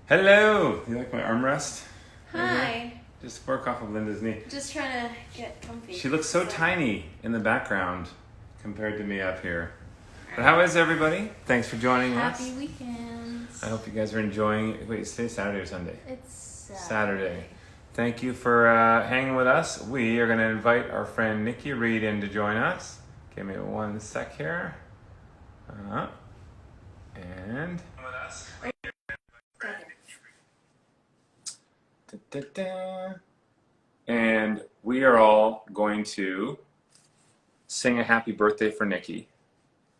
Hello! You like my armrest? Hi. Just work off of Linda's knee. Just trying to get comfy. She looks so tiny in the background compared to me up here. But how is everybody? Thanks for joining us. Happy weekends. I hope you guys are enjoying. Wait, today's Saturday or Sunday? It's Saturday. Thank you for hanging with us. We are going to invite our friend Nikki Reed in to join us. Give me one sec here. And with us. And we are all going to sing a happy birthday for Nikki.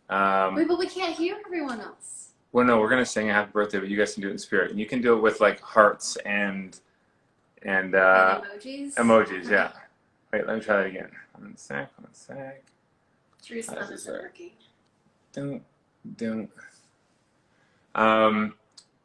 Wait, but we can't hear everyone else. Well, no, we're going to sing a happy birthday, but you guys can do it in spirit. And you can do it with like hearts and emojis? Emojis, yeah. Wait, let me try that again. One sec. Drew's thumb isn't working. Don't.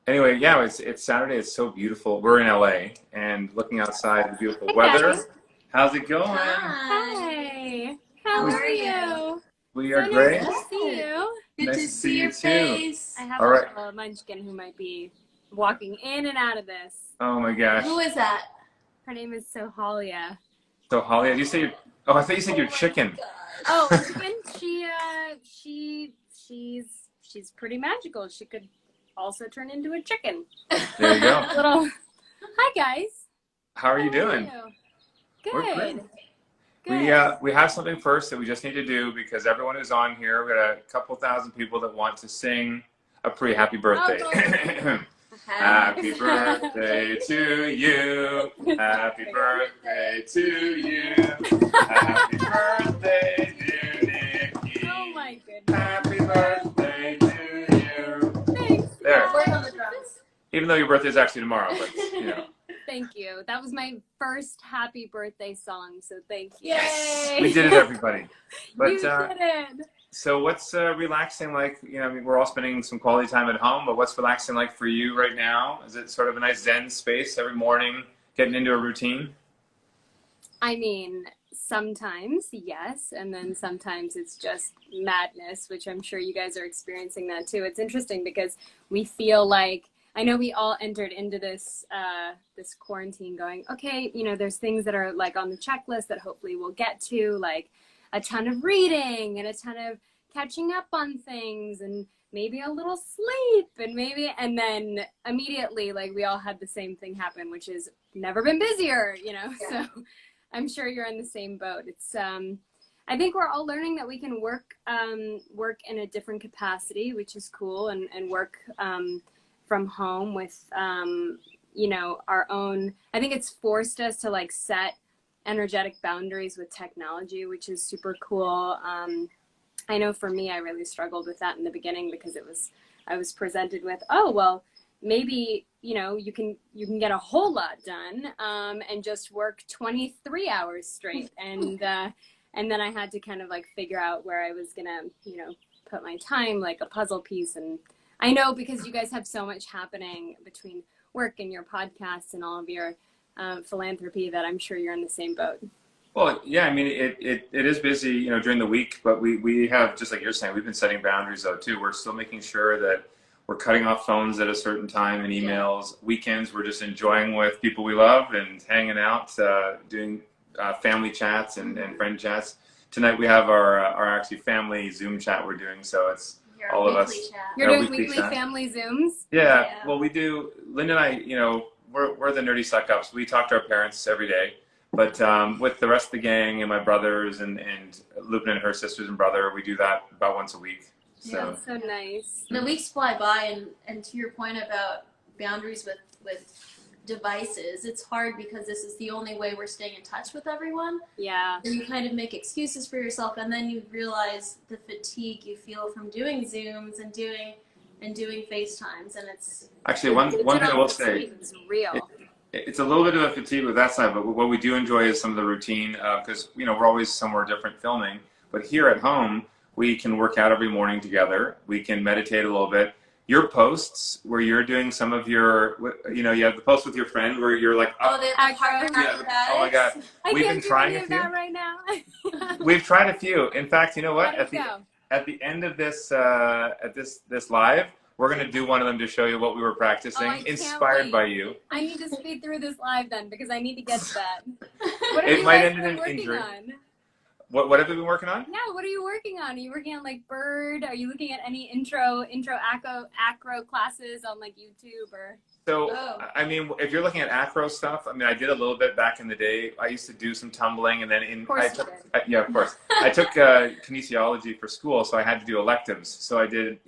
Anyway, yeah, it's Saturday. It's so beautiful. We're in LA and looking outside the beautiful weather. Guys. How's it going? Hi. How are you? We are So great. Nice to see you. Good Nice to to see see your you too. face. I have All right. a munchkin who might be walking in and out of this. Oh my gosh. Who is that? Her name is Sohalia. So Holly, did you say your? Oh, I thought you said your chicken. Oh, chicken. She's pretty magical. She could also turn into a chicken. There you go. Little. Hi guys. How are you How doing? Good. We're great. Good. We have something first that we just need to do because everyone who's on here, we got a couple thousand people that want to sing a pre-happy birthday. Happy birthday to you. Happy birthday to you. Happy birthday, dear Nikki. Oh my goodness. Happy birthday to you. Thanks. There. Work on the drums. Even though your birthday is actually tomorrow, but you know. Thank you. That was my first happy birthday song, so thank you. Yay! We did it, everybody. But You did it. so what's relaxing like? You know, I mean, we're all spending some quality time at home, but what's relaxing like for you right now? Is it sort of a nice Zen space every morning, getting into a routine? I mean, sometimes, yes, and then sometimes it's just madness, which I'm sure you guys are experiencing that too. It's interesting because we feel like, I know we all entered into this this quarantine going, okay, you know, there's things that are like on the checklist that hopefully we'll get to, like a ton of reading and a ton of catching up on things and maybe a little sleep and then immediately like we all had the same thing happen, which is never been busier, you know. Yeah. So I'm sure you're in the same boat. It's I think we're all learning that we can work in a different capacity, which is cool, and work from home with you know, our own. I think it's forced us to like set energetic boundaries with technology, which is super cool. I know for me, I really struggled with that in the beginning because I was presented with, oh well, maybe, you know, you can get a whole lot done and just work 23 hours straight, and then I had to kind of like figure out where I was gonna, you know, put my time, like a puzzle piece. And I know because you guys have so much happening between work and your podcasts and all of your philanthropy that I'm sure you're in the same boat. Well, yeah, I mean, it is busy, you know, during the week, but we have, just like you're saying, we've been setting boundaries though too. We're still making sure that we're cutting off phones at a certain time and emails. Yeah. Weekends, we're just enjoying with people we love and hanging out, doing family chats and friend chats. Tonight we have our actually family Zoom chat we're doing, so it's all of us. Chat. You're doing weekly chat. family Zooms? Yeah, well, we do. Linda and I, you know, we're the nerdy suck-ups. We talk to our parents every day. But with the rest of the gang and my brothers and Lupin and her sisters and brother, we do that about once a week. So. Yeah, that's so nice. The weeks fly by, and to your point about boundaries with devices, it's hard because this is the only way we're staying in touch with everyone. Yeah. And you kind of make excuses for yourself, and then you realize the fatigue you feel from doing Zooms and doing FaceTimes, and it's actually one thing I will say. It's real. It's a little bit of a fatigue with that side, but what we do enjoy is some of the routine because you know we're always somewhere different filming. But here at home, we can work out every morning together. We can meditate a little bit. Your posts where you're doing some of your, you know, you have the post with your friend where you're like, oh, the Harvard yeah, oh my God, I we've can't been do trying any a of few. that right now. We've tried a few. In fact, you know what? Let us go. At the end of this this live, We're going to do one of them to show you what we were practicing, Oh, I can't inspired wait. by you. I need to speed through this live then because I need to get to that. What have It you might guys end in been an working injury. on? What have you been working on? Yeah, what are you working on? Are you working on like bird? Are you looking at any intro acro classes on like YouTube or? So, Oh. I mean, if you're looking at acro stuff, I mean, I did a little bit back in the day. I used to do some tumbling, and then Of course you did. yeah, of course. I took kinesiology for school, so I had to do electives. So I did,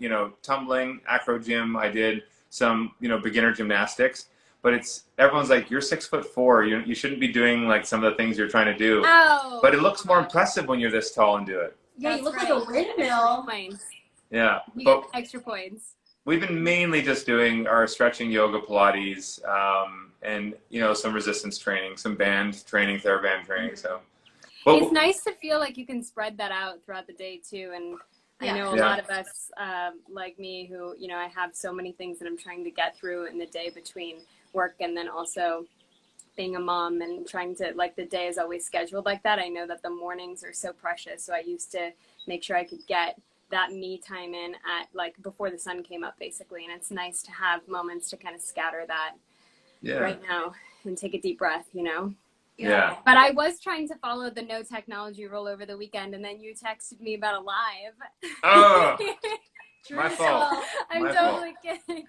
tumbling, acro gym. I did some, beginner gymnastics. But everyone's like, you're 6'4". You shouldn't be doing like some of the things you're trying to do. Oh. But it looks more impressive when you're this tall and do it. Yeah, you That's look right. like a windmill. Points. Yeah. You But get extra points. we've been mainly just doing our stretching, yoga, Pilates, and some resistance training, some band training, TheraBand training. So, It's nice to feel like you can spread that out throughout the day too. And I know a lot of us, like me, who I have so many things that I'm trying to get through in the day between work and then also being a mom and trying to, like, the day is always scheduled like that. I know that the mornings are so precious. So I used to make sure I could get that me time in at like before the sun came up basically. And it's nice to have moments to kind of scatter that right now and take a deep breath, Yeah. But I was trying to follow the no technology rule over the weekend, and then you texted me about a live. Oh, my fault. I'm My totally kidding.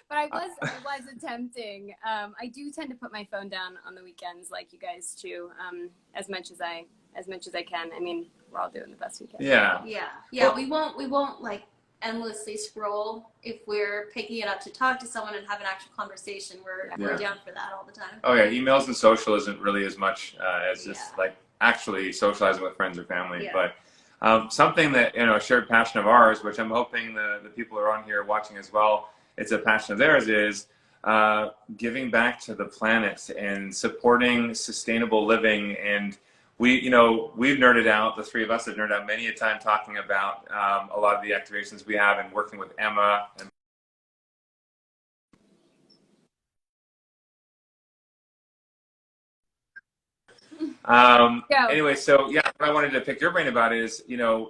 But I was attempting. I do tend to put my phone down on the weekends, like you guys too, as much as I can. I mean, we're all doing the best we can. Yeah. Yeah. We won't like endlessly scroll. If we're picking it up to talk to someone and have an actual conversation, we're down for that all the time. Oh yeah, emails and social isn't really as much as just like actually socializing with friends or family. Yeah. But something that a shared passion of ours, which I'm hoping the people who are on here watching as well, it's a passion of theirs, is giving back to the planet and supporting sustainable living. And we've nerded out, the three of us have nerded out many a time talking about a lot of the activations we have and working with Emma. And anyway, so yeah, what I wanted to pick your brain about is,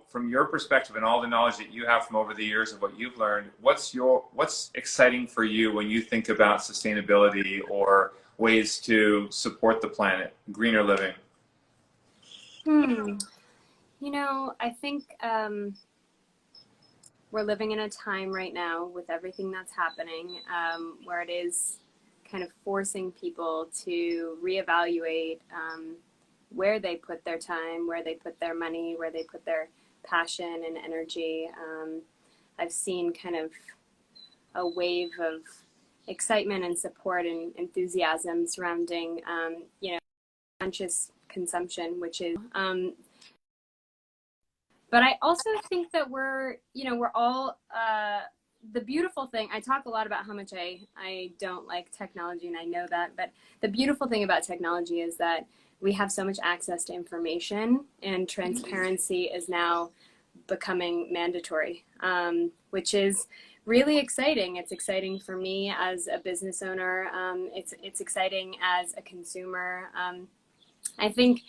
from your perspective and all the knowledge that you have from over the years of what you've learned, what's exciting for you when you think about sustainability or ways to support the planet, greener living? I think we're living in a time right now with everything that's happening where it is kind of forcing people to reevaluate where they put their time, where they put their money, where they put their passion and energy. I've seen kind of a wave of excitement and support and enthusiasm surrounding, conscious consumption, which is, but I also think that we're all, the beautiful thing, I talk a lot about how much I don't like technology, and I know that, but the beautiful thing about technology is that we have so much access to information, and transparency is now becoming mandatory, which is really exciting. It's exciting for me as a business owner. It's exciting as a consumer. I think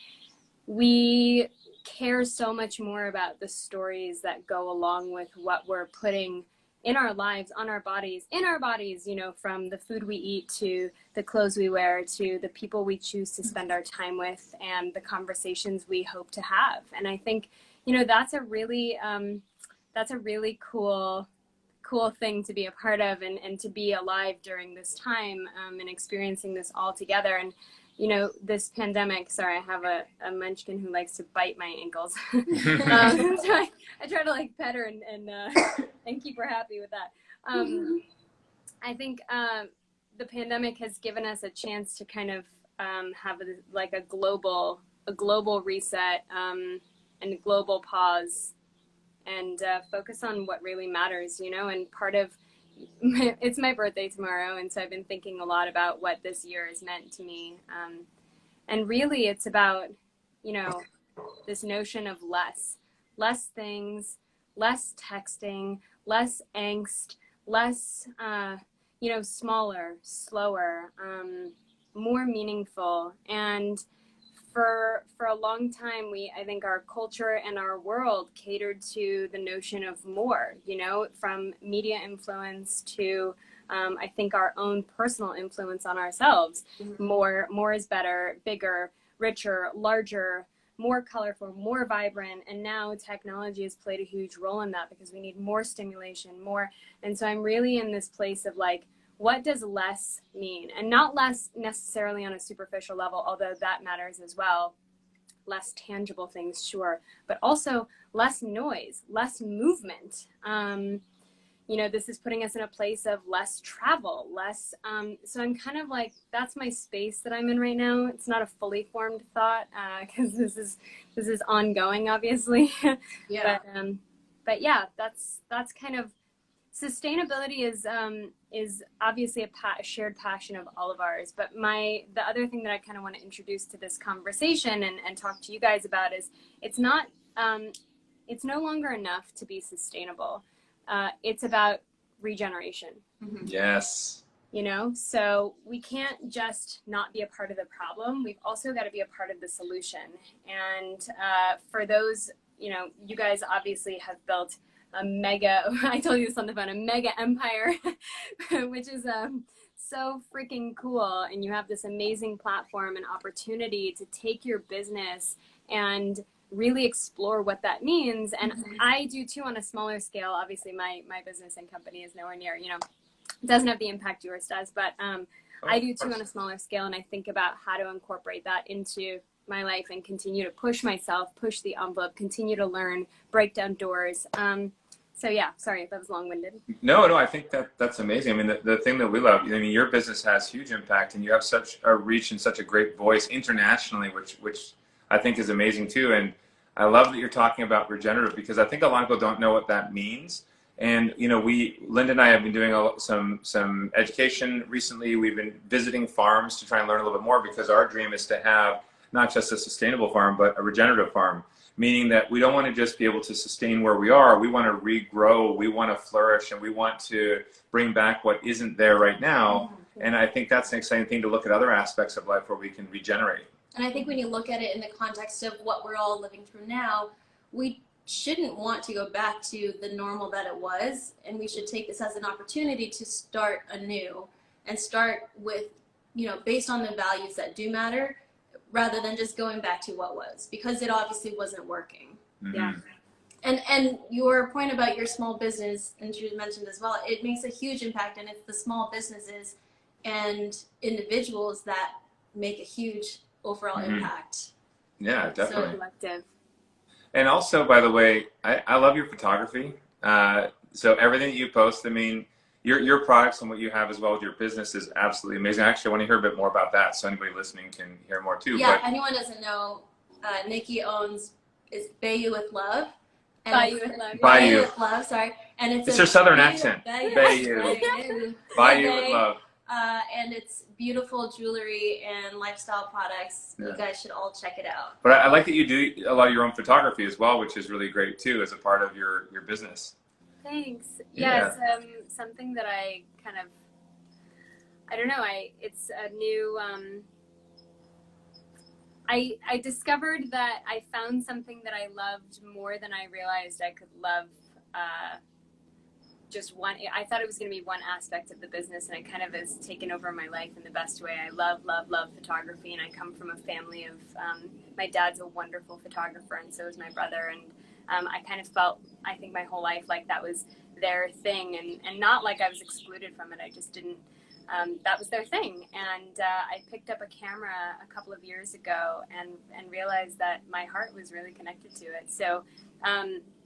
we care so much more about the stories that go along with what we're putting in our lives, on our bodies, in our bodies, from the food we eat to the clothes we wear to the people we choose to spend our time with and the conversations we hope to have. And I think, that's a really cool thing to be a part of and to be alive during this time and experiencing this all together. And this pandemic, sorry, I have a munchkin who likes to bite my ankles. So I try to pet her and keep her happy with that. I think the pandemic has given us a chance to kind of have a global reset and a global pause and focus on what really matters, and part of it's my birthday tomorrow, and so I've been thinking a lot about what this year has meant to me. And really it's about, this notion of less things, less texting, less angst, less, smaller, slower, more meaningful. And for a long time, I think our culture and our world catered to the notion of more, you know, from media influence to I think our own personal influence on ourselves. Mm-hmm. More is better, bigger, richer, larger, more colorful, more vibrant. And now technology has played a huge role in that because we need more stimulation, more. And so I'm really in this place of like, what does less mean? And not less necessarily on a superficial level, although that matters as well. Less tangible things, sure, but also less noise, less movement. You know, this is putting us in a place of less travel, less. So I'm kind of like, that's my space that I'm in right now. It's not a fully formed thought because this is ongoing, obviously. Yeah. But yeah, that's kind of. Sustainability is obviously a shared passion of all of ours. But the other thing that I kind of want to introduce to this conversation and talk to you guys about is it's no longer enough to be sustainable. It's about regeneration. Mm-hmm. Yes. You know, so we can't just not be a part of the problem. We've also got to be a part of the solution. And for those, you know, you guys obviously have built a mega, I told you this on the phone, a mega empire, which is so freaking cool. And you have this amazing platform and opportunity to take your business and really explore what that means. And I do too on a smaller scale. Obviously my business and company is nowhere near, you know, doesn't have the impact yours does, but I do too on a smaller scale. And I think about how to incorporate that into my life and continue to push myself, push the envelope, continue to learn, break down doors. So yeah, sorry if that was long-winded. No, I think that's amazing. I mean, the thing that we love, I mean, your business has huge impact, and you have such a reach and such a great voice internationally, which I think is amazing too. And I love that you're talking about regenerative because I think a lot of people don't know what that means. And you know, Linda and I have been doing some education recently. We've been visiting farms to try and learn a little bit more because our dream is to have not just a sustainable farm, but a regenerative farm. Meaning that we don't want to just be able to sustain where we are. We want to regrow, we want to flourish, and we want to bring back what isn't there right now. And I think that's an exciting thing to look at other aspects of life where we can regenerate. And I think when you look at it in the context of what we're all living through now, we shouldn't want to go back to the normal that it was. And we should take this as an opportunity to start anew and start with, you know, based on the values that do matter, rather than just going back to what was, because it obviously wasn't working. Mm-hmm. Yeah. And your point about your small business, and you mentioned as well, it makes a huge impact, and it's the small businesses and individuals that make a huge overall impact. Yeah, definitely. So collective. And also, by the way, I love your photography. So everything that you post, I mean, your products and what you have as well with your business is absolutely amazing. Actually, I want to hear a bit more about that, so anybody listening can hear more too. Yeah, if anyone doesn't know, Nikki owns is Bayou with Love. Bayou with Love. Bayou with Love, sorry. And it's your southern accent. Bayou. Bayou with Love. And it's beautiful jewelry and lifestyle products. Yeah. You guys should all check it out. But I like that you do a lot of your own photography as well, which is really great too as a part of your business. Thanks. Yeah. Yeah, it's something that I kind of, I don't know, it's a new, I discovered that I found something that I loved more than I realized I could love just one. I thought it was going to be one aspect of the business, and it kind of has taken over my life in the best way. I love photography, and I come from a family of, my dad's a wonderful photographer, and so is my brother, and I kind of felt, I think my whole life, like that was their thing, and not like I was excluded from it. I just didn't, that was their thing. And I picked up a camera a couple of years ago and realized that my heart was really connected to it. So,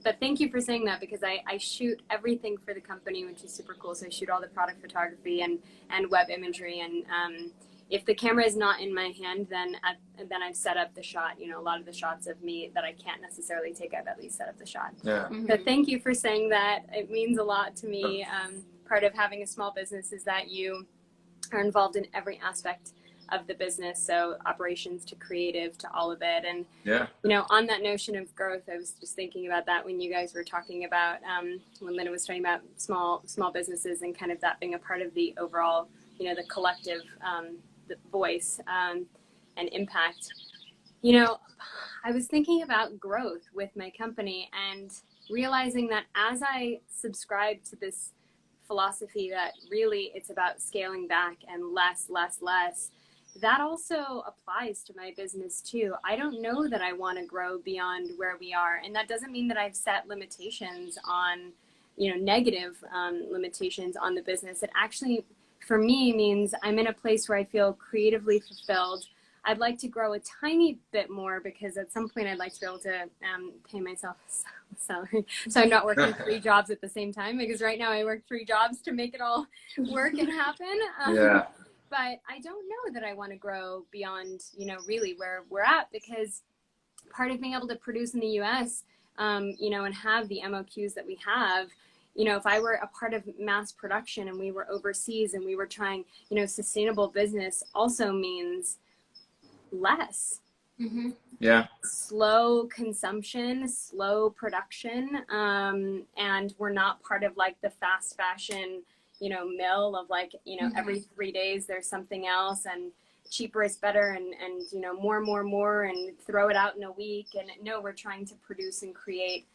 but thank you for saying that, because I shoot everything for the company, which is super cool. So I shoot all the product photography and web imagery, and if the camera is not in my hand, then I've set up the shot. You know, a lot of the shots of me that I can't necessarily take, I've at least set up the shot. Yeah. Mm-hmm. So thank you for saying that. It means a lot to me. Part of having a small business is that you are involved in every aspect of the business. So operations to creative to all of it. And, Yeah. you know, on that notion of growth, I was just thinking about that when you guys were talking about, when Linda was talking about small businesses and kind of that being a part of the overall, you know, the collective the voice and impact. You know, I was thinking about growth with my company and realizing that as I subscribe to this philosophy that really it's about scaling back and less, that also applies to my business too. I don't know that I want to grow beyond where we are. And that doesn't mean that I've set limitations on, negative limitations on the business. It actually, for me, means I'm in a place where I feel creatively fulfilled. I'd like to grow a tiny bit more because at some point I'd like to be able to pay myself a salary. So I'm not working 3 jobs at the same time, because right now I work 3 jobs to make it all work and happen. Yeah. But I don't know that I want to grow beyond, really where we're at, because part of being able to produce in the US, and have the MOQs that we have, if I were a part of mass production and we were overseas and we were trying, sustainable business also means less. Mm-hmm. Yeah. Slow consumption, slow production, and we're not part of like the fast fashion, mill of like, Mm-hmm. every 3 days there's something else and cheaper is better and more and throw it out in a week. And no, we're trying to produce and create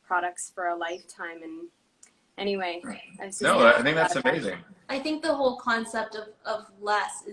products for a lifetime. And anyway, I think that's amazing. I think the whole concept of less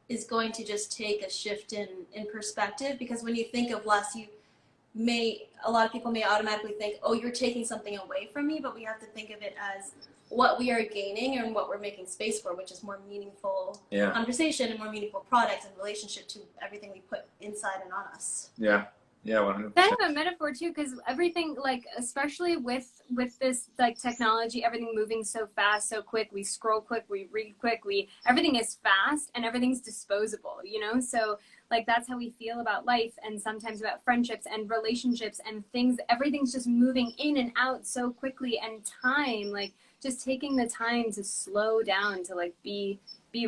is going to just take a shift in perspective, because when you think of less, a lot of people may automatically think, oh, you're taking something away from me, but we have to think of it as what we are gaining and what we're making space for, which is more meaningful conversation and more meaningful products and relationship to everything we put inside and on us. Yeah. Yeah, 100%. Kind of a metaphor too, because everything, like, especially with this like technology, everything moving so fast, so quick. We scroll quick, we read quick, everything is fast and everything's disposable. So like that's how we feel about life, and sometimes about friendships and relationships and things. Everything's just moving in and out so quickly, and time, like just taking the time to slow down, to like be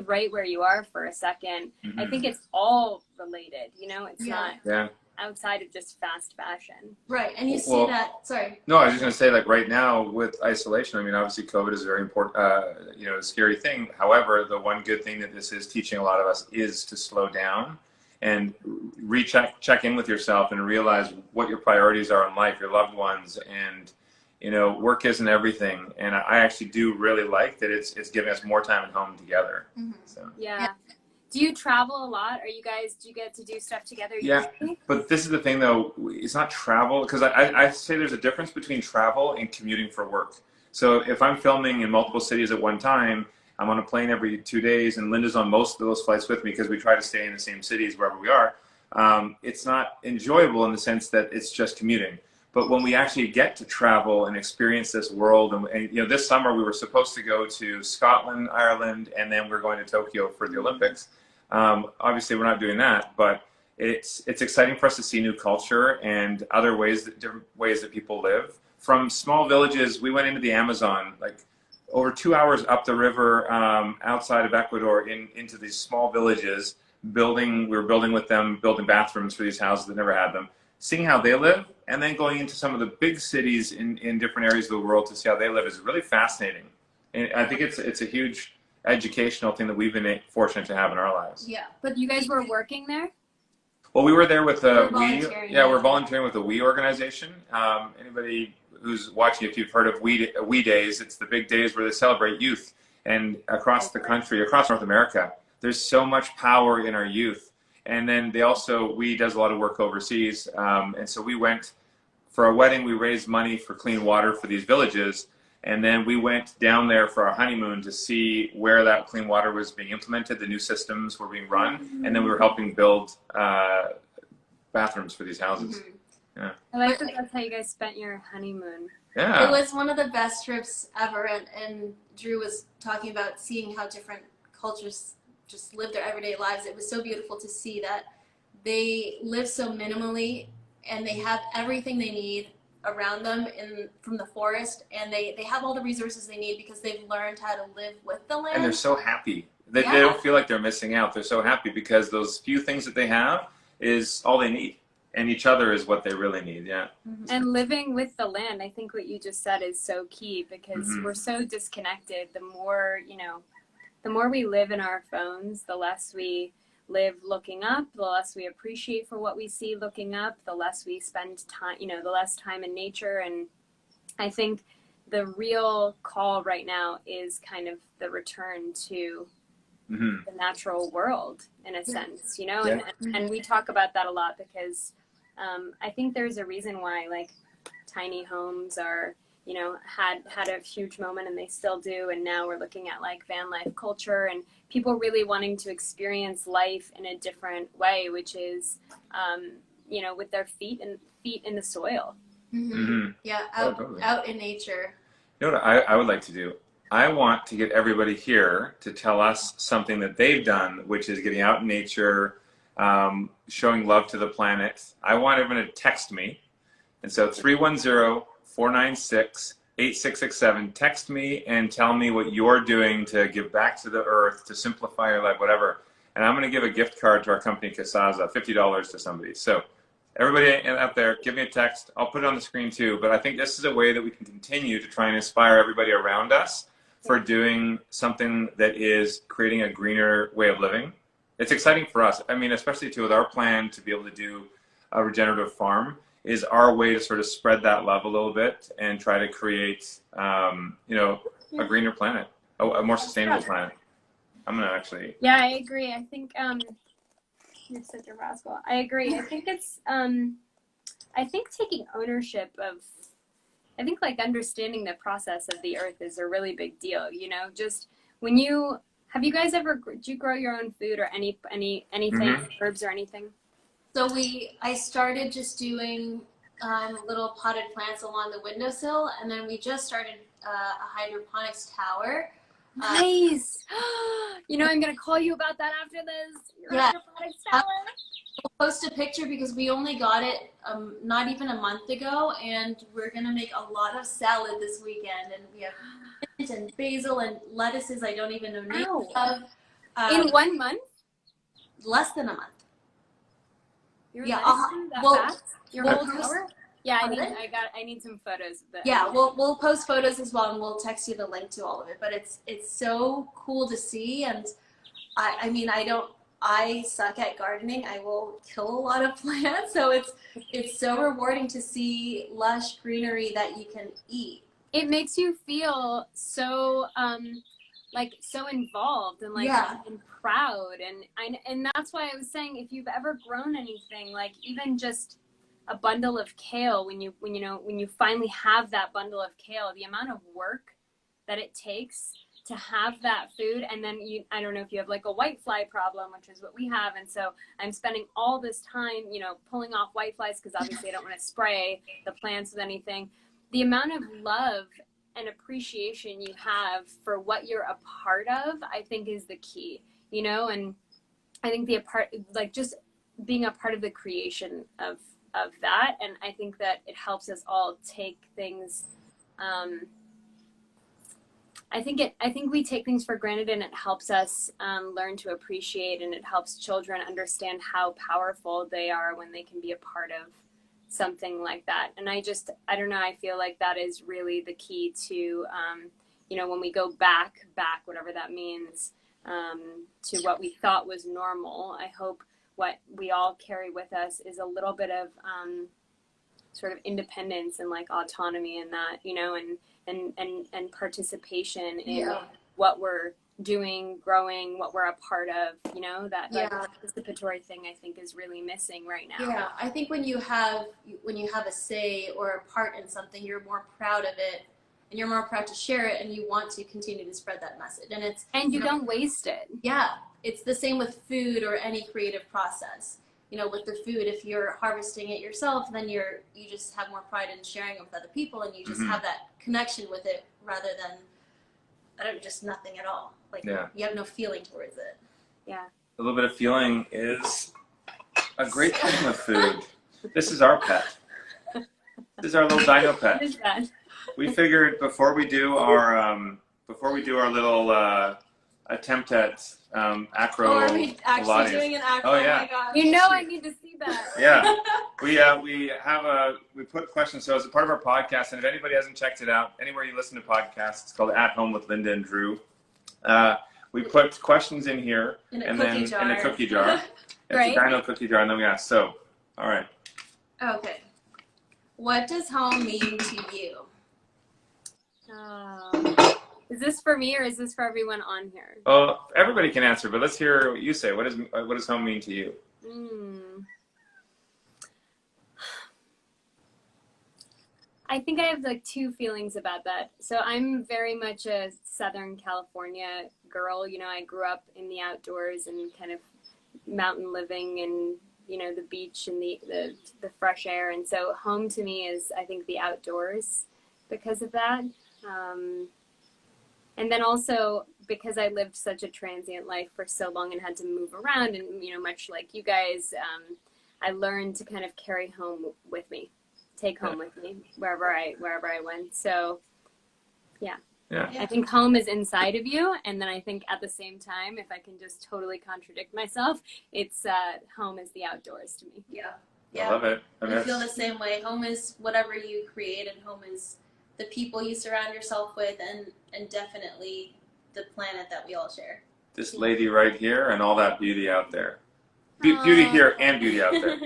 right where you are for a second. Mm-hmm. I think it's all related. It's not. Yeah. Outside of just fast fashion. Right. And you see that, sorry. No, I was just going to say, like right now with isolation, I mean, obviously COVID is a very important, a scary thing. However, the one good thing that this is teaching a lot of us is to slow down and check in with yourself and realize what your priorities are in life, your loved ones, and, work isn't everything. And I actually do really like that it's giving us more time at home together. Mm-hmm. So. Yeah. Do you travel a lot? Do you get to do stuff together? Yeah, usually? but this is the thing though, it's not travel, because I say there's a difference between travel and commuting for work. So if I'm filming in multiple cities at one time, I'm on a plane every 2 days, and Linda's on most of those flights with me because we try to stay in the same cities wherever we are. It's not enjoyable in the sense that it's just commuting. But when we actually get to travel and experience this world, and this summer we were supposed to go to Scotland, Ireland, and then we're going to Tokyo for the Olympics. Obviously, we're not doing that, but it's exciting for us to see new culture and other different ways that people live. From small villages, we went into the Amazon, like over 2 hours up the river, outside of Ecuador, into these small villages. We were building with them, building bathrooms for these houses that never had them, seeing how they live, and then going into some of the big cities in different areas of the world to see how they live is really fascinating. And I think it's a huge educational thing that we've been fortunate to have in our lives. Yeah. But you guys were working there? Well, we were there with We're we're volunteering with the We organization. Anybody who's watching, if you've heard of We Days, it's the big days where they celebrate youth. And across the country, across North America, there's so much power in our youth. And then We does a lot of work overseas. And so we went for a wedding, we raised money for clean water for these villages. And then we went down there for our honeymoon to see where that clean water was being implemented, the new systems were being run, and then we were helping build bathrooms for these houses. Mm-hmm. Yeah. I like that that's how you guys spent your honeymoon. Yeah. It was one of the best trips ever, and Drew was talking about seeing how different cultures just live their everyday lives. It was so beautiful to see that they live so minimally, and they have everything they need around them from the forest, and they have all the resources they need because they've learned how to live with the land. And they're so happy. They don't feel like they're missing out. They're so happy because those few things that they have is all they need. And each other is what they really need, yeah. Mm-hmm. And living with the land, I think what you just said is so key, because Mm-hmm. we're so disconnected. The more we live in our phones, the less we live looking up, the less we appreciate for what we see looking up, the less we spend time, the less time in nature. And I think the real call right now is kind of the return to the natural world in a sense, and we talk about that a lot because I think there's a reason why like tiny homes are, had a huge moment and they still do. And now we're looking at like van life culture and people really wanting to experience life in a different way, which is, with their feet in the soil. Yeah. Out in nature. You know what I would like to do? I want to get everybody here to tell us something that they've done, which is getting out in nature, showing love to the planet. I want everyone to text me. And so 310-496-8667. Text me and tell me what you're doing to give back to the earth, to simplify your life, whatever. And I'm going to give a gift card to our company, Casaza, $50 to somebody. So everybody out there, give me a text. I'll put it on the screen too. But I think this is a way that we can continue to try and inspire everybody around us for doing something that is creating a greener way of living. It's exciting for us. I mean, especially too with our plan to be able to do a regenerative farm is our way to sort of spread that love a little bit and try to create, a greener planet, a more sustainable planet. I'm gonna actually. Yeah, I agree. I think you're such a rascal. I agree. I think it's I think taking ownership of, I think like understanding the process of the earth is a really big deal. Just when have you guys ever, do you grow your own food or anything, herbs or anything? So I started just doing little potted plants along the windowsill, and then we just started a hydroponics tower. Nice. I'm going to call you about that after this. Your hydroponics tower. We'll post a picture because we only got it not even a month ago, and we're going to make a lot of salad this weekend. And we have mint and basil and lettuces I don't even know names of. In 1 month? Less than a month. Your tower? Yeah, I need some photos of that. Yeah, we'll post photos as well, and we'll text you the link to all of it. But it's so cool to see, and I suck at gardening. I will kill a lot of plants, so it's so rewarding to see lush greenery that you can eat. It makes you feel so so involved and and proud, and that's why I was saying if you've ever grown anything, like even just a bundle of kale, when you finally have that bundle of kale, the amount of work that it takes to have that food. And then I don't know if you have like a whitefly problem, which is what we have. And so I'm spending all this time, pulling off whiteflies because obviously I don't want to spray the plants with anything. The amount of love and appreciation you have for what you're a part of, I think is the key, and I think just being a part of the creation of that. And I think that it helps us all take things, I think we take things for granted, and it helps us learn to appreciate, and it helps children understand how powerful they are when they can be a part of something like that. And I don't know, I feel like that is really the key to, when we go back, whatever that means, to what we thought was normal. I hope what we all carry with us is a little bit of sort of independence and like autonomy in that, and participation in what we're doing, growing, what we're a part of, that participatory thing I think is really missing right now. Yeah, I think when you have a say or a part in something, you're more proud of it, and you're more proud to share it, and you want to continue to spread that message. And you don't waste it. Yeah, it's the same with food or any creative process. With the food, if you're harvesting it yourself, then you just have more pride in sharing it with other people, and you just have that connection with it rather than just nothing at all. You have no feeling towards it. Yeah. A little bit of feeling is a great thing with food. This is our pet. This is our little dino pet. What is that? We figured before we do our little attempt at acro. Oh, are we actually Pilates. doing an acro? Oh yeah. Oh my gosh. I need to see that. Yeah. We put questions. So as a part of our podcast, and if anybody hasn't checked it out, anywhere you listen to podcasts, it's called At Home with Linda and Drew. we put questions in here, In a and cookie then jar. in a cookie jar. It's Right. a dino cookie jar, and then we ask. So, all right. Okay. What does home mean to you? Is this for me or is this for everyone on here? Well, everybody can answer, but let's hear what you say. What does home mean to you? I think I have like two feelings about that. So I'm very much a Southern California girl. You know, I grew up in the outdoors and kind of mountain living and, you know, the beach and the fresh air. And so home to me is, I think, the outdoors because of that. And then also because I lived such a transient life for so long and had to move around and, you know, much like you guys, I learned to kind of carry home with me, take home with me wherever I went. So yeah. I think home is inside of you. And then I think at the same time, if I can just totally contradict myself, it's home is the outdoors to me. Yeah. I love it. I feel the same way. Home is whatever you create, and home is the people you surround yourself with, and definitely the planet that we all share. This lady right here and all that beauty out there. Beauty here and beauty out there.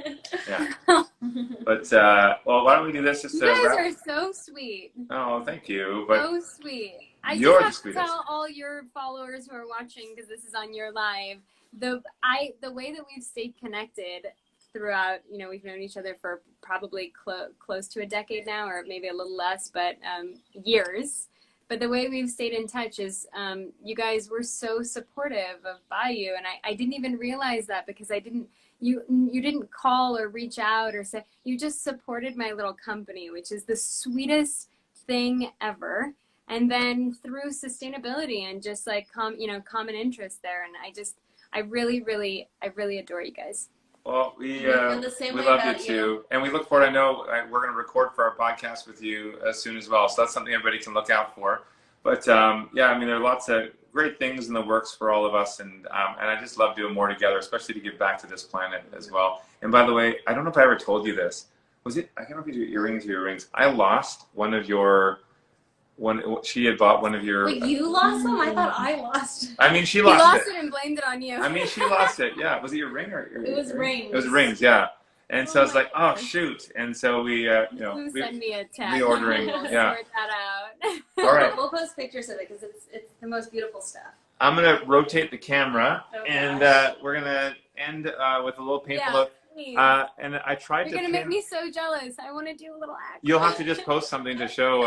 Yeah. But, well, why don't we do this just You to guys wrap? are so sweet. Oh, thank you. But So sweet. I you're just the have to sweetest. tell all your followers who are watching, because this is on your live, the way that we've stayed connected throughout, you know, we've known each other for probably close to a decade now, or maybe a little less, but years. But the way we've stayed in touch is you guys were so supportive of Bayou, and I didn't even realize that because you didn't call or reach out or say, you just supported my little company, which is the sweetest thing ever. And then through sustainability and just like common interest there, and I really adore you guys. Well, we feel the same way love you about too, you. and we look forward. I know we're going to record for our podcast with you soon as well, so that's something everybody can look out for. But yeah, I mean, there are lots of great things in the works for all of us, and I just love doing more together, especially to give back to this planet as well. And by the way, I don't know if I ever told you this. Was it? I can't remember if you do earrings. I lost one of your. She had bought one of your. Wait, you lost them? I thought I lost. I mean, she You lost lost it. it and blamed it on you. I mean, she lost it. Yeah, was it your ring or? It was rings. It was rings. Yeah. And so Oh it's like, my oh gosh. shoot! And so we, you know, You we, send me a text. reordering, We'll yeah. sort that out. all right. We'll post pictures of it because it's the most beautiful stuff. I'm gonna rotate the camera, Oh, and gosh. we're gonna end with a little painful Yeah, look. please. And I tried You're to. gonna make pin- me so jealous. I want to do a little act. You'll have to just post something to show.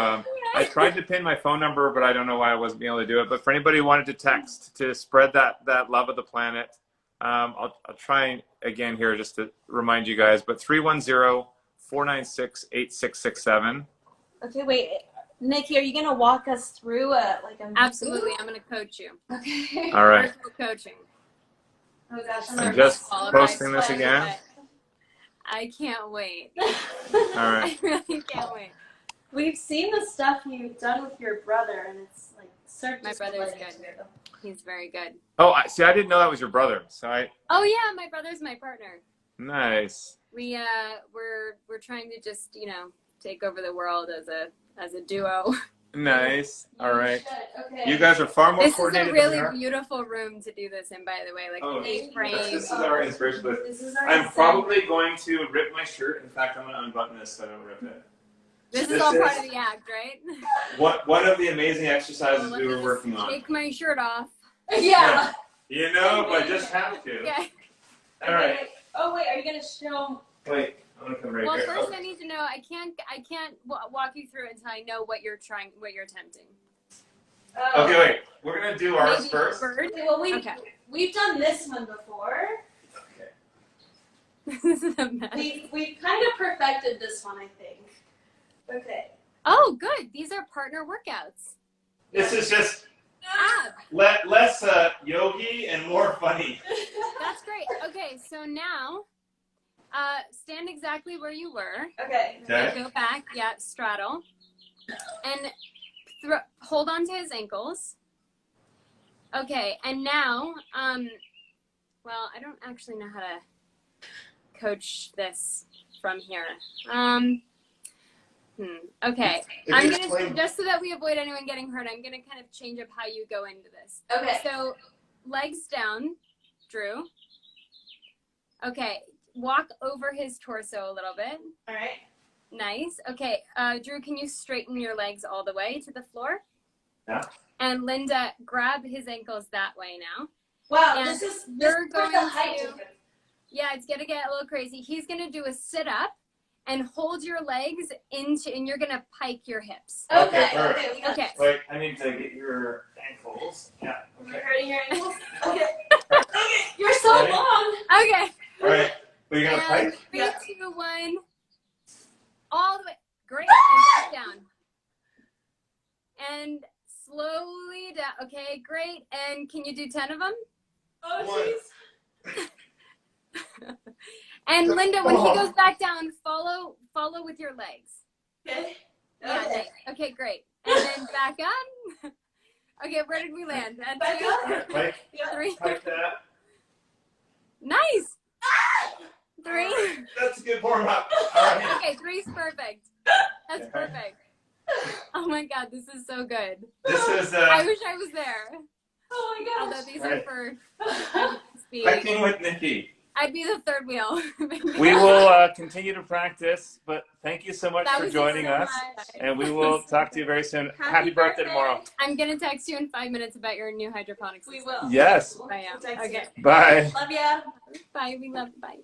I tried to pin my phone number, but I don't know why I wasn't able to do it. But for anybody who wanted to text to spread that love of the planet, I'll try again here just to remind you guys. But 310-496-8667. Okay, wait. Nikki, are you going to walk us through a Absolutely, I'm gonna coach you. Okay. All right. Personal coaching. Oh gosh, I'm just qualified posting this sweat, again. but I can't wait. All right. I really can't wait. We've seen the stuff you've done with your brother, and it's like My brother's delighting good. too. He's very good. Oh, I didn't know that was your brother. So Oh yeah, my brother's my partner. nice. We're trying to just, you know, take over the world as a duo. Nice. All right. Should. Okay. You guys are far more This is coordinated a really than we are. beautiful room to do this in, by the way. Like Oh, A-frame. This is our inspiration. But This is our I'm incentive. probably going to rip my shirt. In fact, I'm going to unbutton this so I don't rip it. This This is all part is- of the act, right? One of the amazing exercises Let we me were just working on. Take my shirt off. Yeah. You know, but I just have to. Yeah. All right. Okay. Oh wait, are you gonna show? Wait, I'm going to come right Well, here. first I need to know. I can't walk you through it until I know what you're attempting. Okay, wait. We're going to do ours Maybe first. bird. Okay, well, Okay. we've done this one before. Okay. This is a mess. We've kind of perfected this one, I think. Okay. Oh, good. These are partner workouts. This is just Ah, less yogi and more funny. that's great. Okay, so now, stand exactly where you were. Okay. Okay. Go back. Yeah, straddle, and hold on to his ankles. Okay, and now, well, I don't actually know how to coach this from here. Okay, If I'm you gonna explain- just so that we avoid anyone getting hurt. I'm gonna kind of change up how you go into this. Okay. So legs down, Drew. Okay, walk over his torso a little bit. All right. Nice. Okay, Drew, can you straighten your legs all the way to the floor? Yeah. And Linda, grab his ankles that way now. Wow, And this is you're the going height to, difference. yeah, it's gonna get a little crazy. He's gonna do a sit up and hold your legs into, and you're gonna pike your hips. Okay. Okay, Okay. Wait, I need to get your ankles. Yeah. You're hurting your ankles? Okay. Okay. You're so Ready? long. Okay. All right. But you're gonna And pike? 3, Yeah. 2, 1. All the way. Great. And back down. And slowly down. Okay, great. And can you do 10 of them? Oh, jeez. And Linda, when he goes back down, follow with your legs. Okay. Yeah, Okay. nice. Okay, great. And then back up. Okay, where did we land? At Back 2, up. Pike, 3. pike that. Nice. Ah! 3. That's a good warm up. All right. Okay, 3's perfect. That's perfect. Oh my God, this is so good. This is I wish I was there. Oh my gosh. Although these Right. are for speed. Piking with Nikki. I'd be the third wheel. We will continue to practice, but thank you so much That for was joining so us. much. And we will talk to you very soon. Happy birthday tomorrow. I'm gonna text you in 5 minutes about your new hydroponics We system. will. Yes. I am. Text you. Okay. Bye. Love ya. Bye. We love you. Bye.